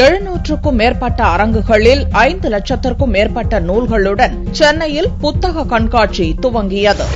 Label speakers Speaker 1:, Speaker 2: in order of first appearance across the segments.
Speaker 1: 700க்கும் மேற்பட்ட அரங்குகளில் 5 லட்சத்திற்கும் மேற்பட்ட நூல்களுடன் சென்னையில் புத்தக கண்காட்சி துவங்கியது.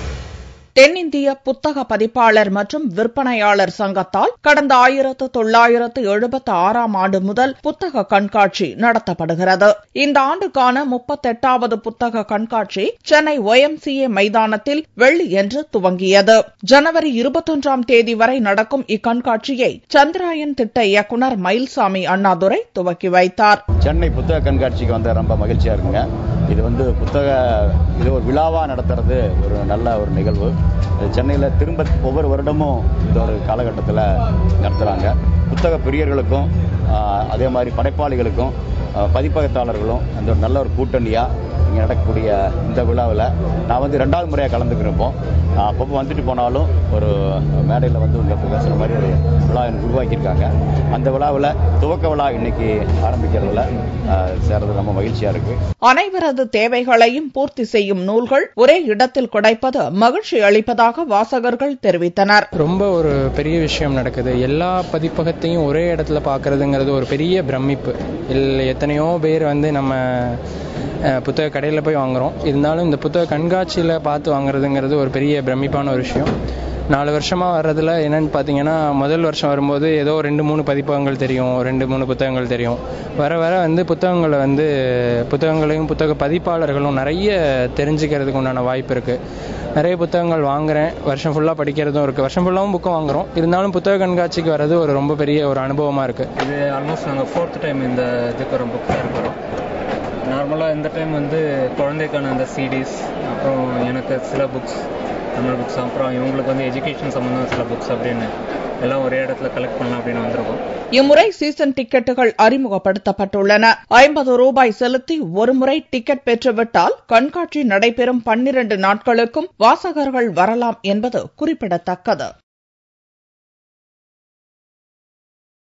Speaker 1: தென்னிந்திய புத்தக பதிப்பாளர் மற்றும் விற்பனையாளர் சங்கத்தால் கடந்த 1976ஆம் ஆண்டு முதல் புத்தக கண்காட்சி நடத்தப்படுகிறது. இந்த ஆண்டுக்கான 38வது புத்தக கண்காட்சி சென்னை YMCA மைதானத்தில் வெள்ளியன்று துவங்கியது. ஜனவரி 21ஆம் தேதி வரை நடக்கும் இக்கண்காட்சியை சந்திராயன் திட்ட இயக்குநர் மயில்சாமி அண்ணாதுரை துவக்கி வைத்தார்.
Speaker 2: சென்னை புத்தக கண்காட்சிக்கு வந்த ரொம்ப மகிழ்ச்சியா இருக்குங்க. இது இது ஒரு விழாவா நடத்துறது ஒரு நல்ல ஒரு நிகழ்வு. சென்னையில் திரும்ப ஒவ்வொரு வருடமும் இந்த ஒரு காலகட்டத்தில் நடத்துகிறாங்க. புத்தக பிரியர்களுக்கும் அதே மாதிரி படைப்பாளிகளுக்கும் பதிப்பகத்தாளர்களும் அந்த ஒரு நல்ல ஒரு கூட்டணியாக இங்கே நடக்கக்கூடிய இந்த விழாவில் நான் 2வது முறையாக கலந்துக்கிறப்போ அப்பப்போ வந்துட்டு போனாலும் ஒரு மேடையில் உங்களுக்கு பேசுகிற மாதிரி ஒரு விழா எனக்கு உருவாக்கியிருக்காங்க. அந்த விழாவில் துவக்க விழா இன்னைக்கு ஆரம்பிக்கிறதுல சேர்றது ரொம்ப மகிழ்ச்சியா இருக்கு.
Speaker 1: அனைவரது தேவைகளையும் பூர்த்தி செய்யும் நூல்கள் ஒரே இடத்தில் கிடைப்பது மகிழ்ச்சி அளிப்பதாக வாசகர்கள் தெரிவித்தனர்.
Speaker 3: ரொம்ப ஒரு பெரிய விஷயம் நடக்குது. எல்லா பதிப்பகத்தையும் ஒரே இடத்துல பார்க்கறதுங்கிறது ஒரு பெரிய பிரமிப்பு. எத்தனையோ பேர் நம்ம புத்தக கடையில் போய் வாங்குறோம். இருந்தாலும் இந்த புத்தக கண்காட்சியில் பார்த்து வாங்குறதுங்கிறது ஒரு பெரிய பிரமிப்பான ஒரு விஷயம். 4 வருஷமாக வர்றதுல என்னென்னு பார்த்தீங்கன்னா, முதல் வருஷம் வரும்போது ஏதோ 2-3 பதிப்பகங்கள் தெரியும், 2-3 புத்தகங்கள் தெரியும். வர வர புத்தகங்களையும் புத்தக பதிப்பாளர்களும் நிறைய தெரிஞ்சுக்கிறதுக்கு உண்டான வாய்ப்பு இருக்குது. நிறைய புத்தகங்கள் வாங்குறேன். வருஷம் ஃபுல்லாக படிக்கிறதும் இருக்குது. வருஷம் ஃபுல்லாகவும் புக்கும் வாங்குகிறோம். இருந்தாலும் புத்தக கண்காட்சிக்கு வர்றது ஒரு ரொம்ப பெரிய ஒரு அனுபவமாக இருக்குது.
Speaker 4: இது ஆல்மோஸ்ட் நாங்கள் 4th டைம் இந்த இதுக்கு ரொம்ப புக்காக இருக்கிறோம். நார்மலாக இந்த டைம் குழந்தைக்கான அந்த CDs, அப்புறம் எனக்கு சில புக்ஸ், தமிழ் புக்ஸ், அப்புறம் இவங்களுக்கு எஜுகேஷன் சம்பந்தம் சில புக்ஸ் அப்படின்னு எல்லாம் ஒரே இடத்துல கலெக்ட் பண்ணலாம் அப்படின்னு வந்திருக்கோம்.
Speaker 1: இம்முறை சீசன் டிக்கெட்டுகள் அறிமுகப்படுத்தப்பட்டுள்ளன. 50 ரூபாய் செலுத்தி ஒரு முறை டிக்கெட் பெற்றுவிட்டால் கண்காட்சி நடைபெறும் 12 நாட்களுக்கும் வாசகர்கள் வரலாம் என்பது குறிப்பிடத்தக்கது.